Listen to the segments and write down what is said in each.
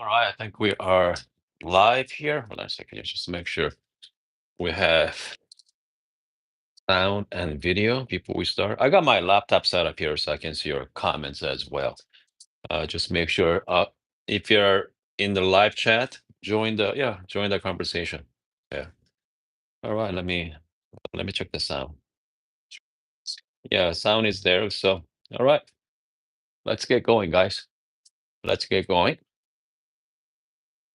All right, I think we are live here. Hold on a second, just to make sure we have sound and video before we start. I got my laptop set up here so I can see your comments as well. Just make sure if you're in the live chat, join the conversation. Yeah. All right, let me check the sound. Yeah, sound is there. So all right, let's get going, guys. Let's get going.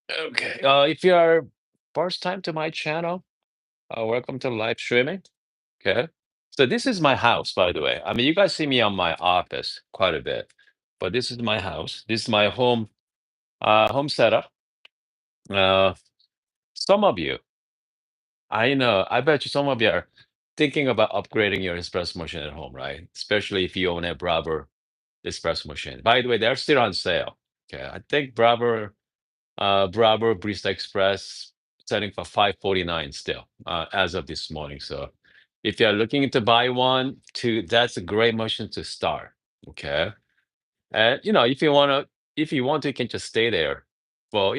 Okay. If you are first time to my channel, welcome to live streaming. Okay. So this is my house, by the way. I mean, you guys see me on my office quite a bit, but this is my house. This is my home setup. Uh, some of you, I know, I bet you some of you are thinking about upgrading your espresso machine at home, right? Especially if you own a Bravo espresso machine. By the way, they're still on sale. Okay. I think Bravo Barista Express selling for 549 still, as of this morning. So if you're looking to buy one, that's a great machine to start. Okay. And if you want to, you can just stay there for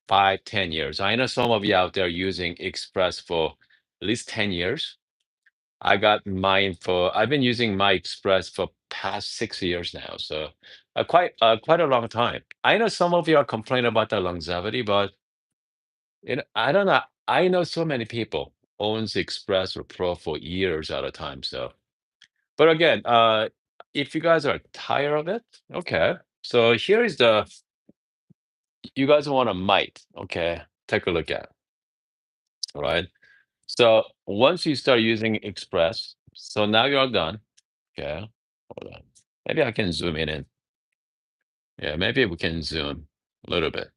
5, 10 years. I know some of you out there using Express for at least 10 years. I've been using my Express for past 6 years now. So quite a long time. I know some of you are complaining about the longevity, but I don't know. I know so many people owns Express or Pro for years at a time. So, but again, if you guys are tired of it, okay. So here is you guys want a mic, okay? Take a look at, all right? So once you start using Express, so now you're done, okay? Hold on. Maybe I can zoom in. Yeah, maybe we can zoom a little bit.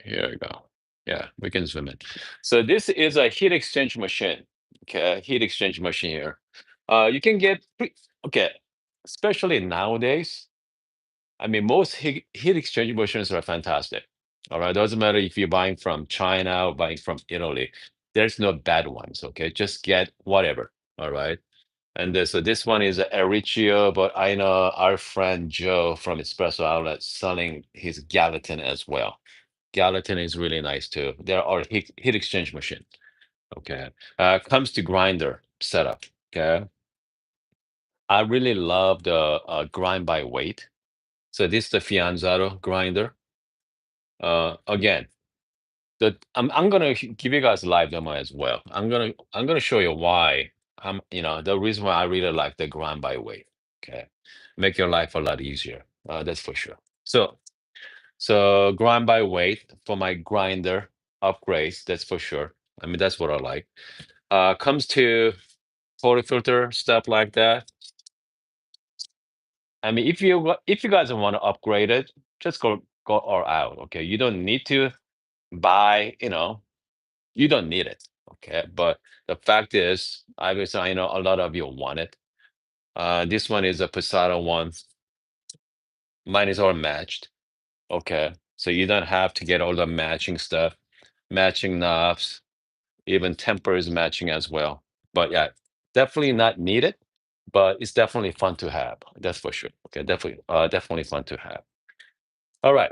Here we go. Yeah, we can zoom in. So this is a heat exchange machine. Okay, heat exchange machine here. You can okay, especially nowadays. I mean, most heat exchange machines are fantastic. All right, doesn't matter if you're buying from China or buying from Italy. There's no bad ones. Okay, just get whatever. All right. And so this one is a Ericio, but I know our friend Joe from Espresso Outlet selling his Gallatin as well. Gallatin is really nice too. There are heat exchange machine. Okay. Comes to grinder setup. Okay. I really love the grind by weight. So this is the Fianzaro grinder. Again, I'm gonna give you guys a live demo as well. I'm gonna show you why. The reason why I really like the grind by weight. Okay. Make your life a lot easier. That's for sure. So grind by weight for my grinder upgrades, that's for sure. I mean, that's what I like. Comes to photo filter, stuff like that. I mean, if you guys want to upgrade it, just go all out. Okay. You don't need to buy, you don't need it. Okay. But the fact is, obviously, I know a lot of you want it. This one is a Posada one. Mine is all matched. Okay. So you don't have to get all the matching stuff, matching knobs, even temper is matching as well. But yeah, definitely not needed, but it's definitely fun to have. That's for sure. Okay, definitely fun to have. All right.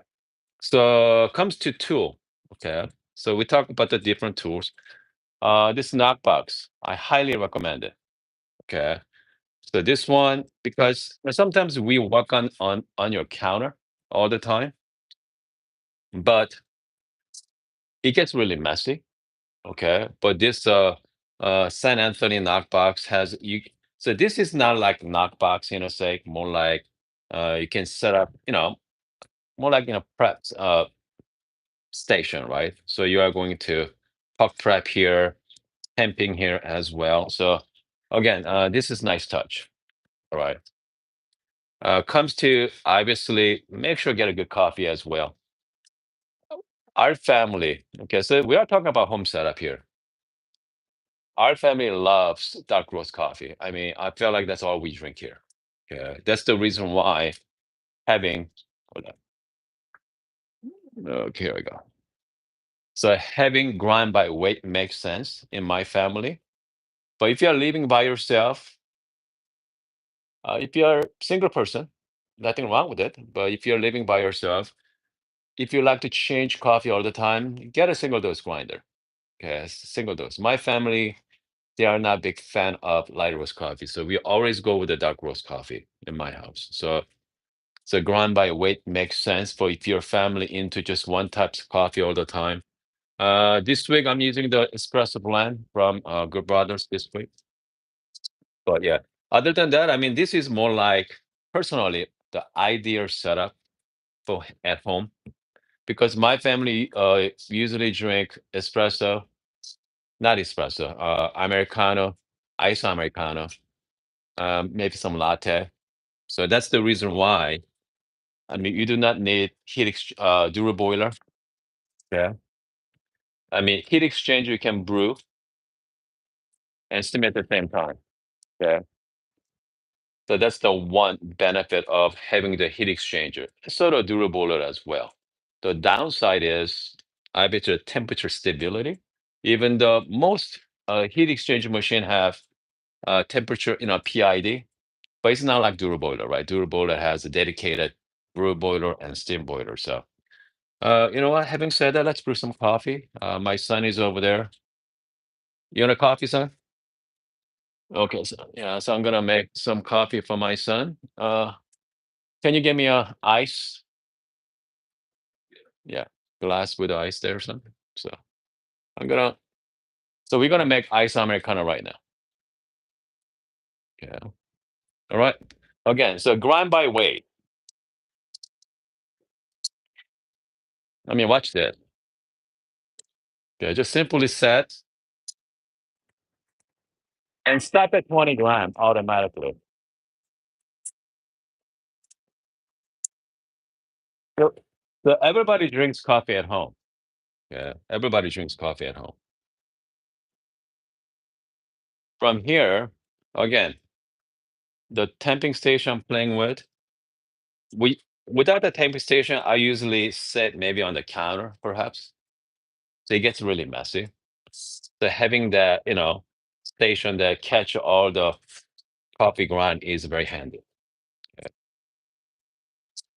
So comes to tool. Okay. So we talk about the different tools. This knockbox, I highly recommend it. Okay. So this one, because sometimes we work on your counter all the time, but it gets really messy. Okay, but this San Anthony knockbox has you. So this is not like knockbox, sake, more like you can set up, more like prep station, right? So you are going to puck prep here, temping here as well. So again, this is nice touch. All right. Comes to obviously make sure you get a good coffee as well. Our family, okay, so we are talking about home setup here. Our family loves dark roast coffee. I mean, I feel like that's all we drink here. Yeah, that's the reason why having. Hold on. Okay, here we go. So having grind by weight makes sense in my family. But if you're living by yourself, if you're a single person, Nothing wrong with it. But if you're living by yourself, if you like to change coffee all the time, get a single dose grinder. Okay, single dose. My family, they are not big fan of light roast coffee, so we always go with the dark roast coffee in my house. So grind by weight makes sense for if your family into just one type of coffee all the time. This week I'm using the espresso blend from Good Brothers this week. But yeah, other than that, I mean, this is more like personally the ideal setup for at home because my family usually drink espresso, not espresso, Americano, ice Americano, maybe some latte. So that's the reason why. I mean, you do not need dual boiler. Yeah. I mean, heat exchanger you can brew and steam at the same time. Yeah. So that's the one benefit of having the heat exchanger. Sort of dual boiler as well. The downside is I bet you temperature stability. Even the most heat exchanger machine have temperature, PID, but it's not like dual boiler, right? Dual boiler has a dedicated brew boiler and steam boiler. So, you know what? Having said that, let's brew some coffee. My son is over there. You want a coffee, son? Okay, so yeah, so I'm gonna make some coffee for my son. Can you give me a ice? Yeah, glass with ice there or something. So I'm gonna. So we're gonna make ice americano right now. Yeah. All right. Again, so grind by weight. I mean, watch that. Okay, just simply set and stop at 20 grams automatically. So, so everybody drinks coffee at home. Yeah, everybody drinks coffee at home. From here, again, the temping station I'm playing with, we without the temping station, I usually set maybe on the counter, perhaps. So it gets really messy. So having that, station that catch all the coffee grind is very handy. Yeah.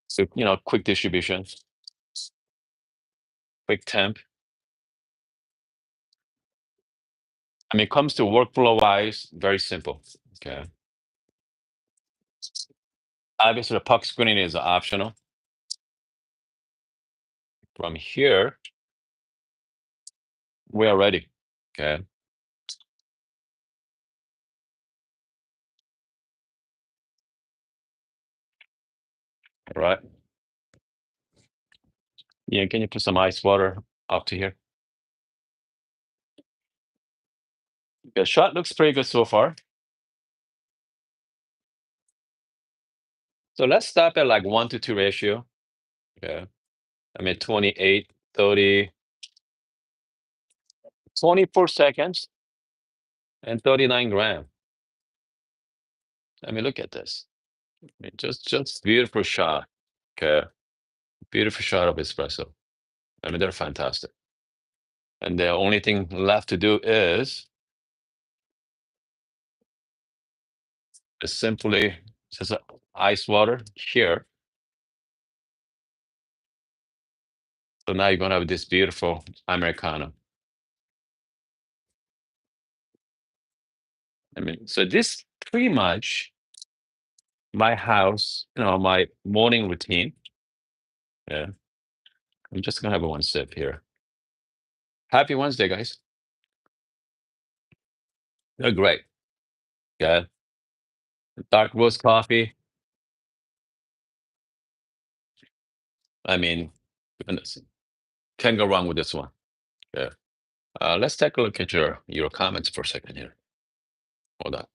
So, quick distribution, quick temp. I mean, it comes to workflow wise, very simple. Okay. Obviously, the puck screening is optional. From here, we are ready. Okay. All right. Yeah, can you put some ice water up to here? The shot looks pretty good so far. So let's stop at like 1 to 2 ratio. Yeah. I mean, 28, 30, 24 seconds and 39 gram. I mean, look at this. I mean, just beautiful shot. Okay. Beautiful shot of espresso. I mean, they're fantastic. And the only thing left to do is simply just ice water here. So now you're gonna have this beautiful Americano. I mean, so this pretty much my house, my morning routine. Yeah. I'm just gonna have one sip here. Happy Wednesday, guys. They're great. Yeah. Dark roast coffee. I mean, goodness, can't go wrong with this one. Yeah. Let's take a look at your comments for a second here. Hold on.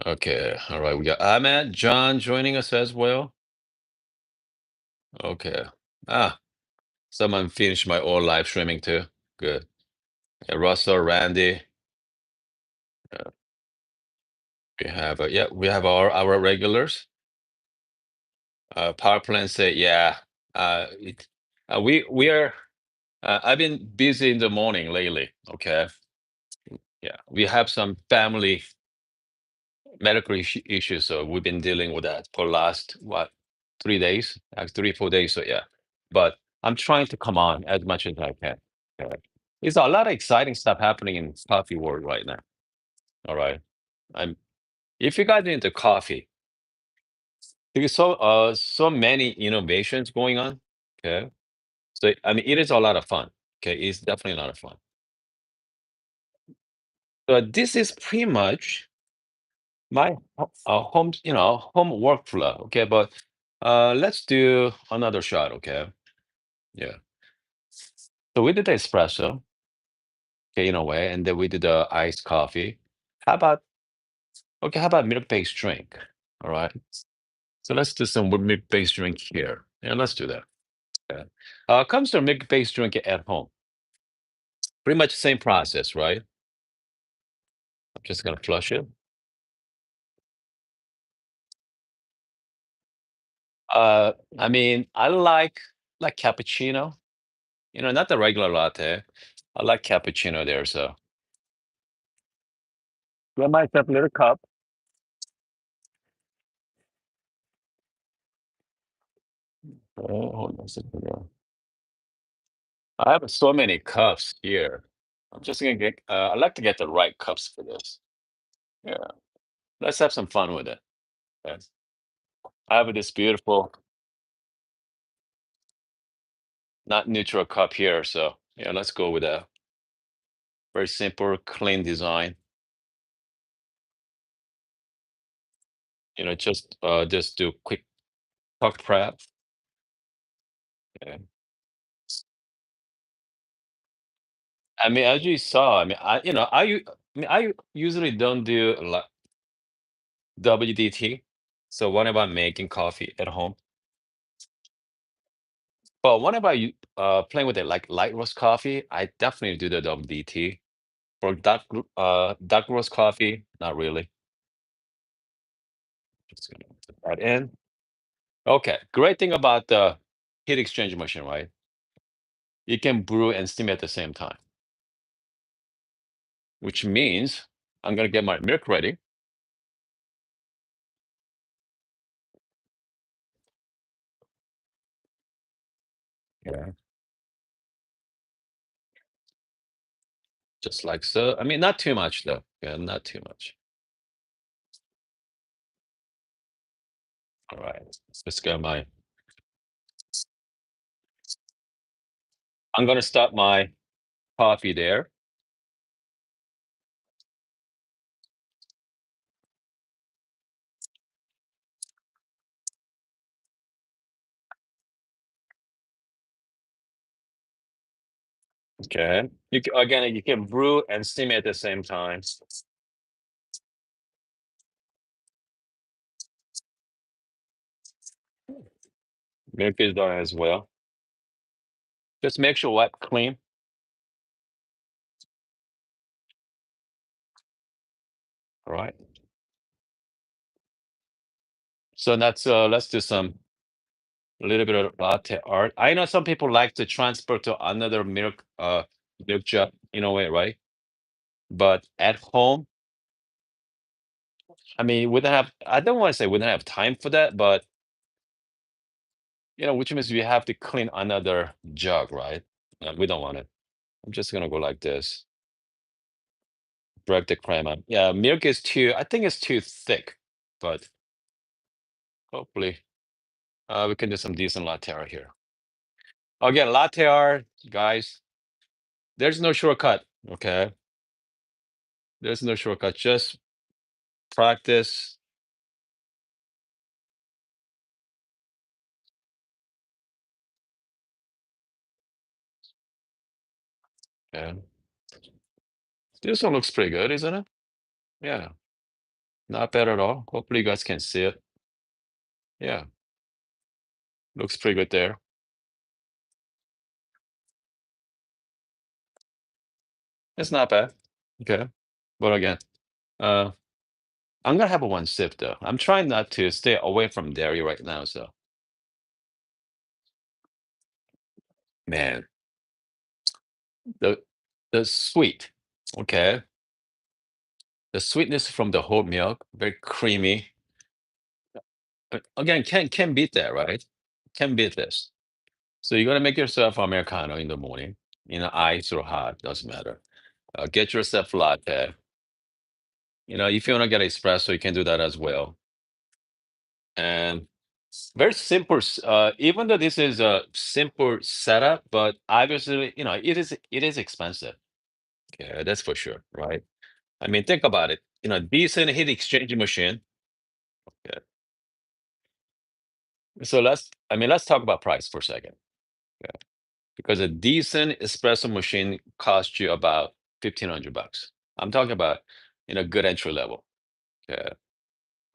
Okay. All right. We got Ahmed, John joining us as well. Okay. Ah, someone finished my old live streaming too. Good. Yeah, Russell, Randy. Uh, we have our regulars. Power plant say, yeah. We are. I've been busy in the morning lately. Okay. Yeah, we have some family medical issues. So we've been dealing with that for last what 3 days, 3 4 days. So yeah, but I'm trying to come on as much as I can. Okay. There's a lot of exciting stuff happening in coffee world right now. All right, I'm if you guys are into coffee, there's so many innovations going on. Okay, so I mean it is a lot of fun. Okay, it's definitely a lot of fun. So this is pretty much my home, home workflow. Okay, but let's do another shot. Okay, yeah. So we did the espresso, okay, in a way, and then we did the iced coffee. How about How about milk-based drink? All right. So let's do some milk-based drink here. Yeah, let's do that. Yeah. Comes to milk-based drink at home. Pretty much the same process, right? I'm just gonna flush it. I mean, I like cappuccino. Not the regular latte. I like cappuccino there, so get myself a little cup. Oh, hold on a second here. I have so many cups here. I'm just gonna get. I like to get the right cups for this. Yeah, let's have some fun with it. Okay. I have this beautiful, not neutral cup here, so yeah, let's go with a very simple, clean design. Just do quick puck prep. Yeah. I mean, as you saw, I mean, I usually don't do like WDT. So whenever I'm making coffee at home, but whenever you playing with it like light roast coffee, I definitely do the WDT. For dark roast coffee, not really. Just gonna put that in. Okay, great thing about the heat exchange machine, right? You can brew and steam at the same time, which means I'm gonna get my milk ready. Yeah. Just like so. I mean, not too much though. Yeah, not too much. All right. Let's get my. I'm gonna start my coffee there. Okay. Again, you can brew and steam at the same time. Milk is done as well. Just make sure what clean. All right. So let's do some a little bit of latte art. I know some people like to transfer to another milk jug in a way, right? But at home, I mean, we don't have. I don't want to say we don't have time for that, but which means we have to clean another jug, right? We don't want it. I'm just gonna go like this. Break the cream up. Yeah, milk is too. I think it's too thick, but hopefully, we can do some decent latte art here. Again, latte art, guys. There's no shortcut. Okay, there's no shortcut. Just practice. And this one looks pretty good, isn't it? Yeah, not bad at all. Hopefully, you guys can see it. Yeah, looks pretty good there. It's not bad. Okay, but again, uh, I'm gonna have a one sip though. I'm trying not to stay away from dairy right now. So, man, the the sweet. Okay, The sweetness from the whole milk, very creamy. Again, can beat that, right? Can beat this. So you're gonna make yourself Americano in the morning, ice or hot, doesn't matter. Get yourself latte. If you want to get espresso, you can do that as well. And very simple. Even though this is a simple setup, but obviously, it is expensive. Yeah, that's for sure, right? I mean, think about it. Decent heat exchange machine. Yeah. So let's talk about price for a second. Yeah. Because a decent espresso machine costs you about $1,500. I'm talking about, good entry level. Yeah.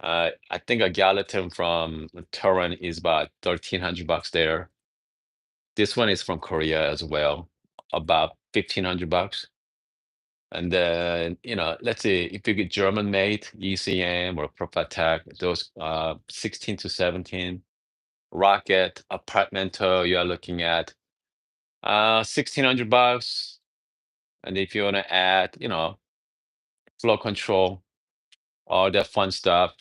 I think a Gallatin from Turin is about $1,300 there. This one is from Korea as well, about $1,500. And then, let's say if you get German made, ECM or Profatec, those 16 to 17. Rocket, Apartmento, you are looking at 1,600 bucks. And if you want to add, flow control, all that fun stuff,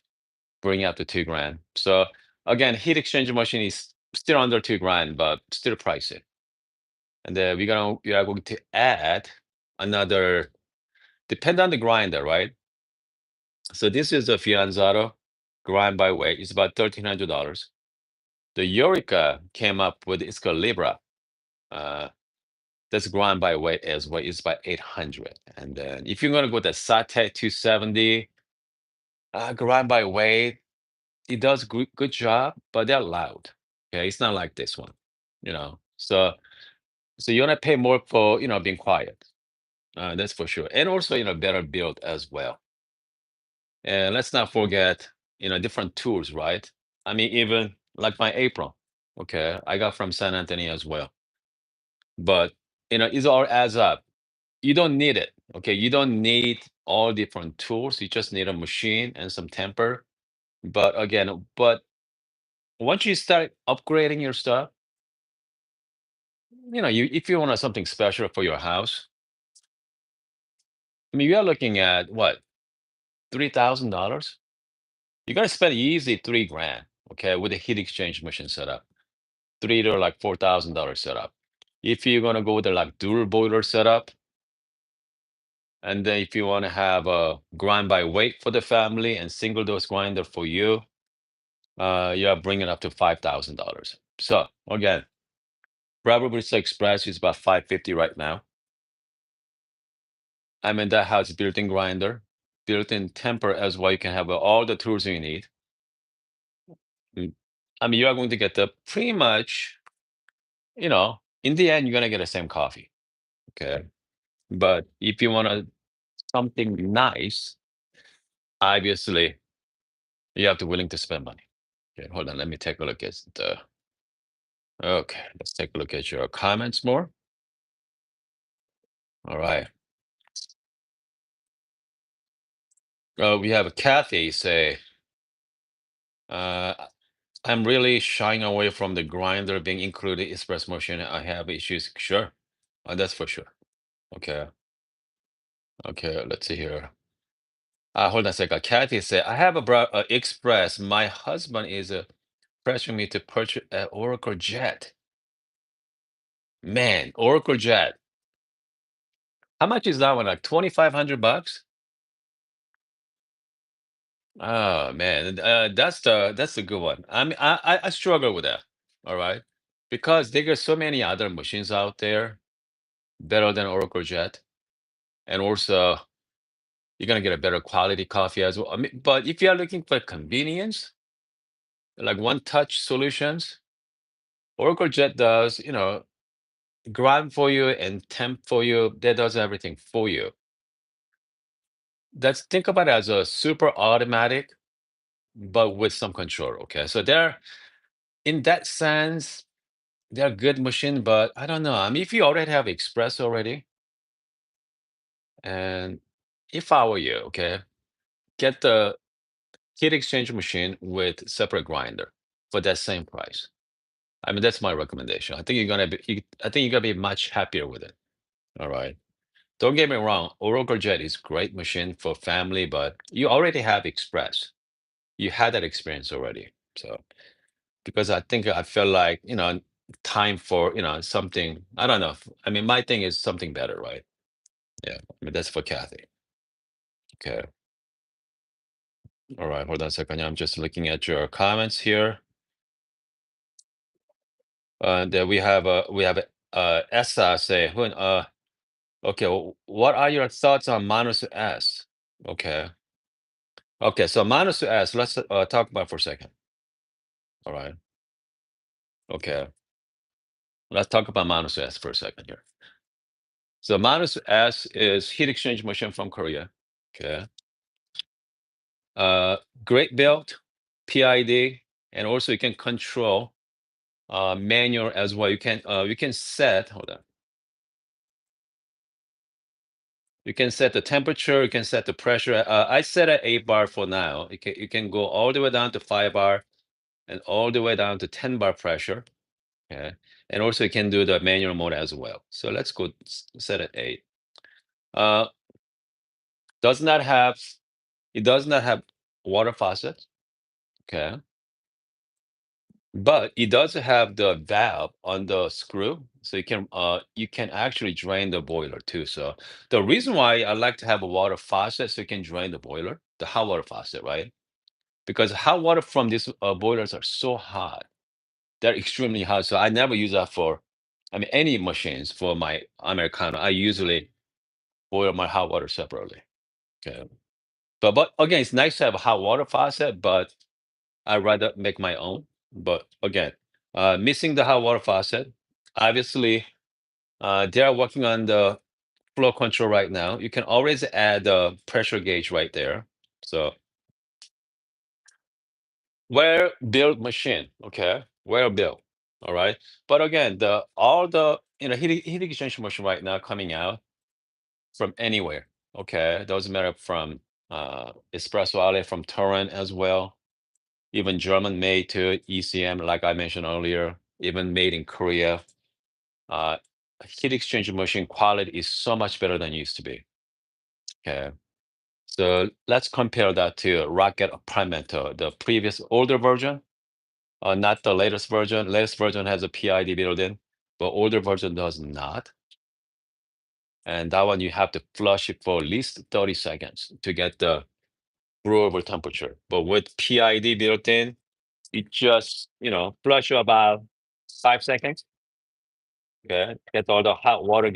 bring it up to 2 grand. So again, heat exchanger machine is still under 2 grand, but still pricey. And then we are going to add another, depend on the grinder, right? So this is a Fianzaro grind by weight. It's about $1,300. The Eureka came up with it's called Libra. Uh, that's grind by weight as well. It's about 800. And then if you're gonna go with the Sate 270, grind by weight, it does good job, but they're loud. Okay, it's not like this one. So you wanna pay more for being quiet. That's for sure. And also, better built as well. And let's not forget, different tools, right? I mean, even like my apron, okay, I got from San Antonio as well. But it all adds up. You don't need it, okay? You don't need all different tools. You just need a machine and some temper. But once you start upgrading your stuff, if you want something special for your house, I mean, you are looking at what, $3,000? You're gonna spend easy 3 grand, okay, with a heat exchange machine setup. Three to like $4,000 setup. If you're gonna go with the like dual boiler setup, and then if you want to have a grind by weight for the family and single dose grinder for you, you are bringing up to $5,000. So again, Breville Express is about 550 right now. I mean that has built-in grinder, built-in temper as well. You can have all the tools you need. Mm. I mean, you are going to get the pretty much, in the end, you're gonna get the same coffee. Okay. But if you want something nice, obviously you have to willing to spend money. Okay, hold on. Let me take a look at the. Okay, let's take a look at your comments more. All right. We have a Kathy say, uh, I'm really shying away from the grinder being included express motion. I have issues. Sure. That's for sure. Okay. Okay. Let's see here. Hold on a second. Kathy said, I have a express. My husband is pressuring me to purchase an Oracle Jet. Man, Oracle Jet. How much is that one? Like 2,500 bucks? Oh man, that's the good one. I mean, I struggle with that. All right, because there are so many other machines out there better than Oracle Jet, and also you're gonna get a better quality coffee as well. I mean, but if you are looking for convenience, like one-touch solutions, Oracle Jet does, grind for you and temp for you. That does everything for you. That's think about it as a super automatic, but with some control. Okay, so they're in that sense they're good machine, but I don't know. I mean, if you already have Express already, and if I were you, okay, get the heat exchange machine with separate grinder for that same price. I mean, that's my recommendation. I think you're gonna be much happier with it. All right. Don't get me wrong, Oracle Jet is great machine for family, but you already have Express. You had that experience already. So because I think I feel like, time for, something, I don't know. I mean, my thing is something better, right? Yeah. I mean, that's for Kathy. Okay. All right. Hold on a second. I'm just looking at your comments here. That we have Essa say, okay, what are your thoughts on Manus S? Okay. Okay, so Manus S, let's talk about for a second. All right. Okay. Let's talk about Manus S for a second here. So Manus S is heat exchange machine from Korea. Okay. Uh, Great build, PID, and also you can control manual as well. You can set, hold on. You can set the temperature, you can set the pressure. I set at 8 bar for now. You can go all the way down to 5 bar and all the way down to 10 bar pressure. Okay. And also you can do the manual mode as well. So let's go set at 8. Uh, does not have it does not have water faucet. Okay. But it does have the valve on the screw, so you can actually drain the boiler too. So the reason why I like to have a water faucet so you can drain the boiler, the hot water faucet, right? Because hot water from these boilers are so hot. They're extremely hot. So I never use that for, I mean, any machines for my Americano. I usually boil my hot water separately. Okay. But again, it's nice to have a hot water faucet, but I rather make my own. But again, missing the hot water faucet. Obviously, they are working on the flow control right now. You can always add a pressure gauge right there. So where build machine, okay? Where build, all right. But again, the all the heat exchange machine right now coming out from anywhere. Okay, doesn't matter from Espresso Outlet from Torrent as well. Even German made too, ECM, like I mentioned earlier, even made in Korea. Uh, Heat exchange machine quality is so much better than it used to be. Okay. So let's compare that to Rocket Apartmento, the previous older version, not the latest version. Latest version has a PID built in, but older version does not. And that one you have to flush it for at least 30 seconds to get the brewable temperature. But with PID built in, you just, flush it about 5 seconds. Okay. Get all the hot water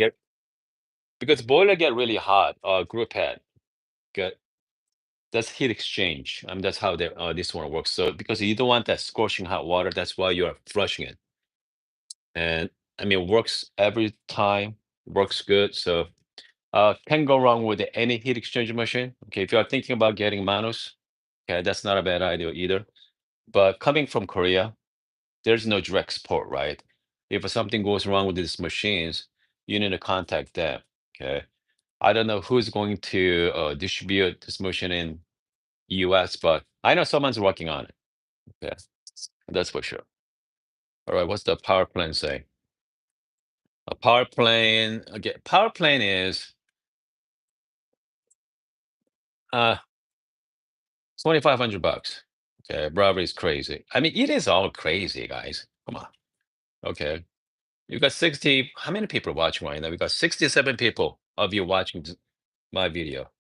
because boiler get really hot, group head. Get That's heat exchange. I mean, that's how this one works. So because you don't want that scorching hot water, that's why you're flushing it. And I mean, it works every time, works good. So can go wrong with any heat exchange machine. Okay, if you are thinking about getting Manus, okay, that's not a bad idea either. But coming from Korea, there's no direct support, right? If something goes wrong with these machines, you need to contact them. Okay. I don't know who's going to distribute this machine in US, but I know someone's working on it. Yeah, that's for sure. All right, what's the power plan say? A power plane, again, power plane is uh 2,500 bucks. Okay, Bravo is crazy. I mean, it is all crazy, guys. Come on. Okay. You got 60, how many people watching right now? We got 67 people of you watching my video.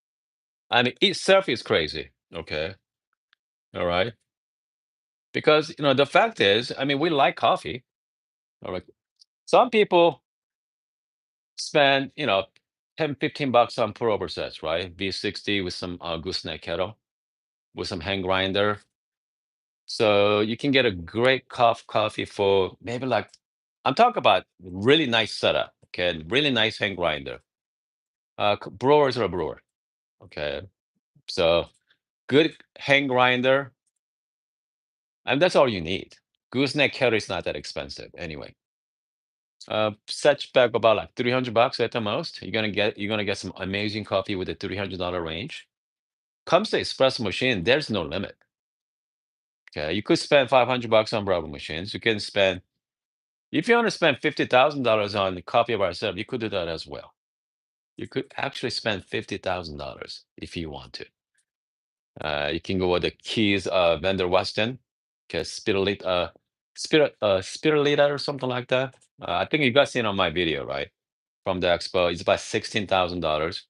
I mean, itself is crazy. Okay. All right. Because, the fact is, I mean, we like coffee. All right. Some people spend, 10, 15 bucks on pour over sets, right? V60 with some gooseneck kettle, with some hand grinder. So you can get a great coffee for maybe like, I'm talking about really nice setup, okay? Really nice hand grinder. Brewers are a brewer, okay? So good hand grinder, and that's all you need. Gooseneck kettle is not that expensive anyway. Set back about like 300 bucks at the most. You're gonna get some amazing coffee with a $300 range. Comes to espresso machine, there's no limit. Okay, you could spend 500 bucks on Bravo machines. You can spend If you want to spend $50,000 on the coffee by itself, you could do that as well. You could actually spend $50,000 if you want to. You can go with the Keys Vendor Weston, okay, Spirulita or something like that. I think you guys seen on my video, right? From the expo, it's about $16,000.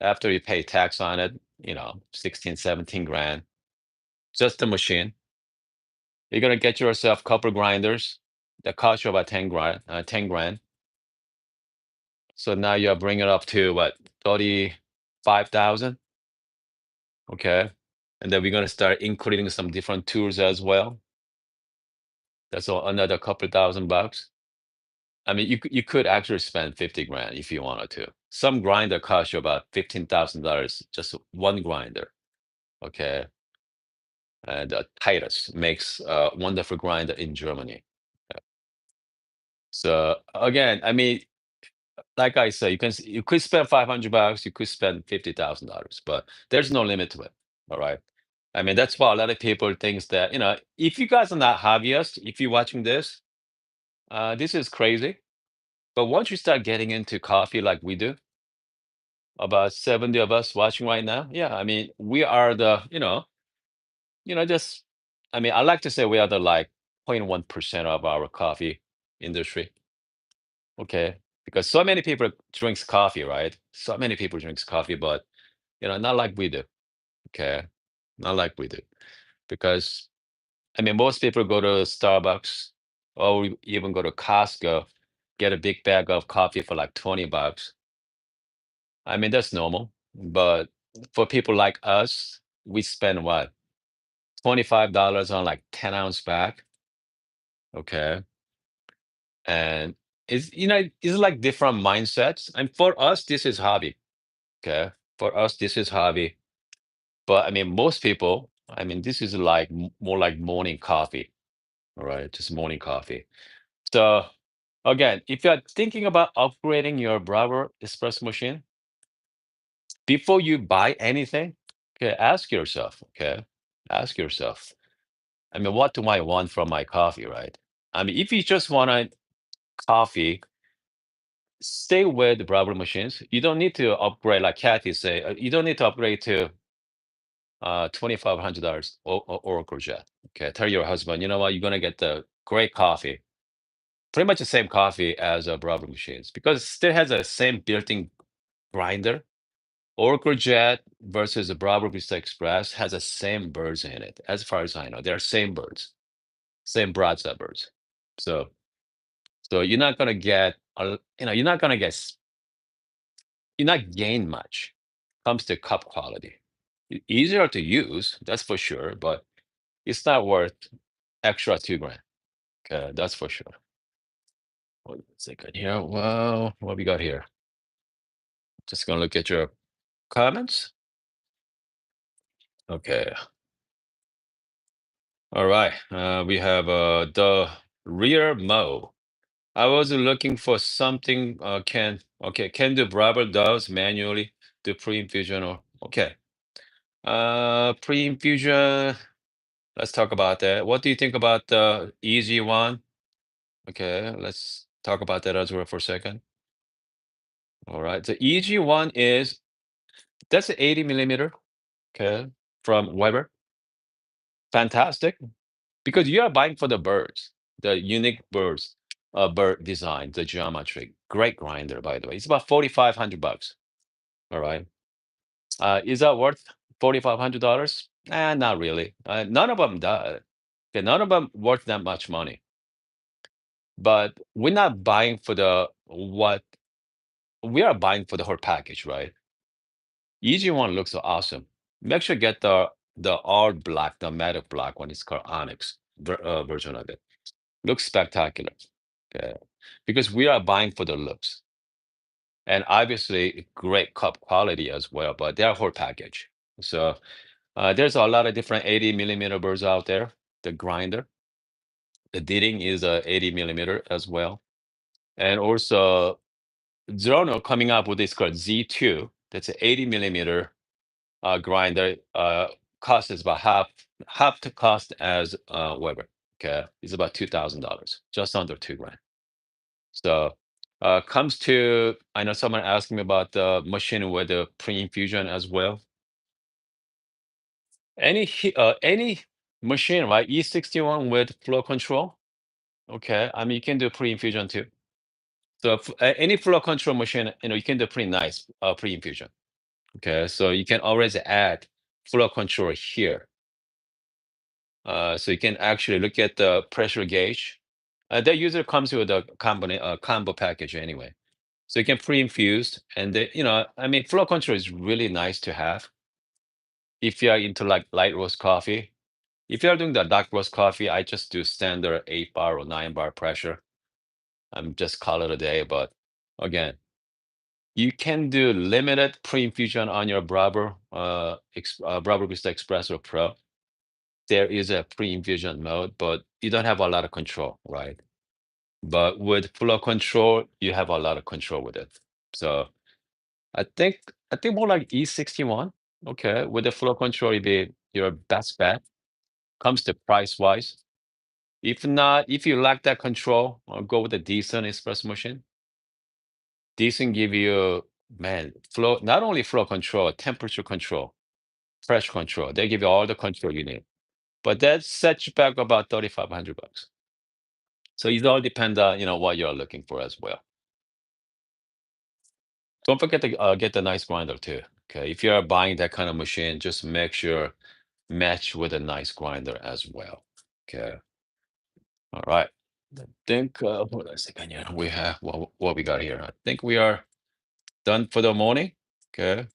After you pay tax on it, 16, 17 grand. Just the machine. You're gonna get yourself a couple grinders that cost you about 10 grand. So now you're bringing it up to what, 35,000? Okay. And then we're gonna start including some different tools as well. That's another couple thousand bucks. I mean, you could actually spend 50 grand if you wanted to. Some grinder costs you about $15,000, just one grinder. Okay. And Titus makes a wonderful grinder in Germany. So again, I mean, like I said, you could spend 500 bucks, you could spend $50,000, but there's no limit to it. All right. I mean, that's why a lot of people thinks that, if you guys are not hobbyists, if you're watching this, this is crazy. But once you start getting into coffee like we do, about 70 of us watching right now, yeah, I mean, we are just, I mean, I like to say we are the like 0.1% of our coffee industry. Okay. Because so many people drinks coffee, right? So many people drinks coffee, but not like we do. Okay. Not like we do. Because I mean, most people go to Starbucks or even go to Costco, get a big bag of coffee for like 20 bucks. I mean, that's normal. But for people like us, we spend what? $25 on like 10-ounce bag. Okay. And it's like different mindsets. And for us, this is hobby. Okay. For us, this is hobby. But I mean, most people, I mean, this is like more like morning coffee. All right. Just morning coffee. So again, if you're thinking about upgrading your Breville espresso machine, before you buy anything, okay, ask yourself, I mean, what do I want from my coffee, right? I mean, if you just want a coffee, stay with the Breville machines. You don't need to upgrade, like Kathy say, you don't need to upgrade to $2,500 Oracle Jet. Okay, tell your husband, you know what, you're gonna get the great coffee, pretty much the same coffee as a Breville machines because it still has the same built-in grinder. Oracle Jet versus the Bravo Vista Express has the same birds in it, as far as I know. They're same birds, same broadside birds. So, so you're not gonna get, you're not gonna you're not gain much. Comes to cup quality. Easier to use, that's for sure, but it's not worth extra 2 grand. That's for sure. Hold on a second here. Well, what we got here? Just gonna look at your comments. Okay. All right. We have the rear mo. I was looking for something can do Bravo does manually do pre-infusion or okay. Pre-infusion, let's talk about that. What do you think about the easy one? Okay, let's talk about that as well for a second. All right. The easy one is that's an 80 millimeter, okay, from Weber. Fantastic. Because you are buying for the birds, the unique birds, bird design, the geometry. Great grinder, by the way. It's about 4,500 bucks. All right. Is that worth $4,500? Not really. None of them does. Okay, none of them worth that much money. But we're not buying for the what we are buying for the whole package, right? Easy one looks awesome. Make sure you get the all black, the matte black one. It's called Onyx version of it. Looks spectacular. Okay. Because we are buying for the looks. And obviously great cup quality as well, but they're a whole package. So there's a lot of different 80 millimeter birds out there. The grinder, the Ditting is a 80 millimeter as well. And also Zerono coming up with this called Z2. That's an 80 millimeter grinder. Cost is about half the cost as Weber. Okay. It's about $2,000, just under 2 grand. So Comes to, I know someone asked me about the machine with the pre-infusion as well. Any machine, right? E61 with flow control. Okay, I mean you can do pre-infusion too. So any flow control machine, you can do pretty nice pre-infusion. Okay, so you can always add flow control here. So you can actually look at the pressure gauge. That usually comes with a combo package anyway. So you can pre-infuse, and I mean, flow control is really nice to have if you are into like light roast coffee. If you are doing the dark roast coffee, I just do standard 8 bar or 9 bar pressure. I'm just call it a day. But again, you can do limited pre-infusion on your Bravo Vista Espresso Pro. There is a pre-infusion mode, but you don't have a lot of control, right? But with flow control, you have a lot of control with it. So I think more like E61. Okay, with the flow control, it'd be your best bet. Comes to price wise. If not, if you lack that control, go with a decent espresso machine. Decent give you, man, flow, not only flow control, temperature control, pressure control. They give you all the control you need. But that sets you back about 3,500 bucks. So it all depends on what you're looking for as well. Don't forget to get the nice grinder too. Okay, if you're buying that kind of machine, just make sure match with a nice grinder as well. Okay, all right. I think hold on a second. Yeah, we have what we got here. I think we are done for the morning. Okay,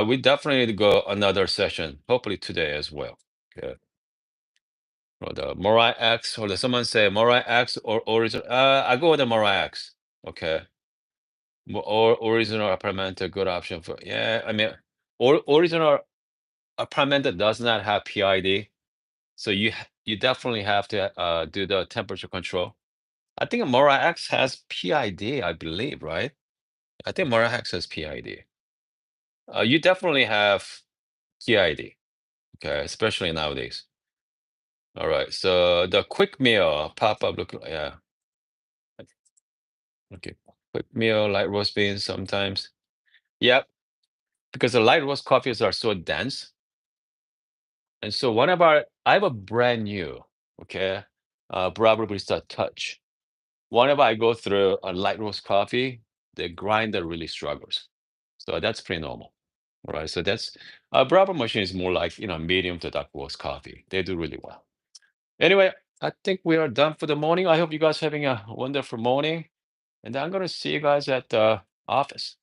we definitely need to go another session, hopefully today as well. Okay. Or the Morai X, or someone say Morai X or original. I go with the Morai X. Okay. Or original apartment, a good option for, yeah. I mean, or original apartment does not have PID, so you definitely have to do the temperature control. I think Mora X has PID, I believe, right? I think Mora X has PID. You definitely have PID, okay, especially nowadays. All right, so the quick meal pop up look, yeah, okay, quick meal light roast beans sometimes. Yep, because the light roast coffees are so dense. And so whenever I have a brand new, okay, Bravo Barista Touch, whenever I go through a light roast coffee, the grinder really struggles. So that's pretty normal, right? So that's Bravo machine is more like medium to dark roast coffee. They do really well. Anyway, I think we are done for the morning. I hope you guys having a wonderful morning, and I'm gonna see you guys at the office.